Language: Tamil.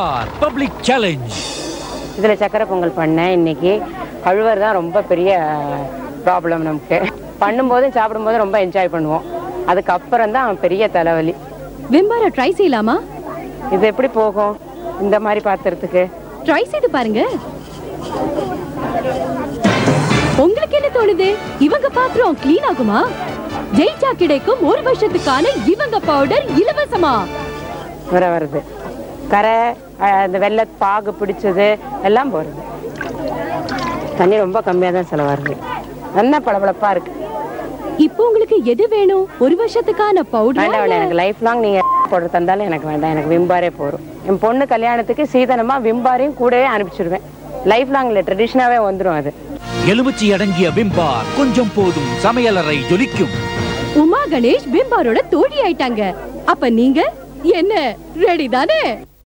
Vim bar public challenge. இதில் சக்கரை பொங்கல் பண்ணேன் இன்னைக்கு. அழுவர் தான் ரொம்ப பெரிய ப்ராப்ளம் நமக்கு. பண்ணும்போதும் சாப்பிடும்போது ரொம்ப என்ஜாய் பண்ணுவோம். அதுக்கப்புறம் தான் பெரிய தலைவலி. விம்பாரை ட்ரை செய்யலாமா? இது எப்படி போகும் இந்த மாதிரி பாத்திரத்துக்கு? ட்ரை செய்து பாருங்க. உங்களுக்கு என்ன தோணுது? இவங்க பாத்திரம் கிளீன் ஆகுமா? ஜெயிச்சா கிடைக்கும் 1 வருஷத்துக்கான இவங்க பவுடர் இலவசமா வருது. கரை அந்த வெள்ளை பாகு பிடிச்சது எல்லாம் போறது. தண்ணி ரொம்ப கம்மியா தான் செலவாருது. நல்லா பளபளப்பா இருக்கு. இப்போ உங்களுக்கு எது வேணும்? 1 வருஷத்துக்கான பவுடர் வேண்டாம், எனக்கு லைஃப் லாங் நீங்க பவுடர் தந்தாலும் எனக்கு வேண்டாம். எனக்கு விம்பாரே போறோம். என் பொண்ணு கல்யாணத்துக்கு சீதனமா விம்பாரையும் கூடவே அனுப்பிச்சிடுவேன். லைஃப் லாங்ல ட்ரெடிஷனாவே வந்துடும். அது எலுமிச்சி அடங்கிய விம்பார் கொஞ்சம் போதும் சமையலறை ஜொலிக்கும். உமா கணேஷ் விம்பாரோட தோழி ஆயிட்டாங்க. அப்ப நீங்க என்ன ரெடி தானே?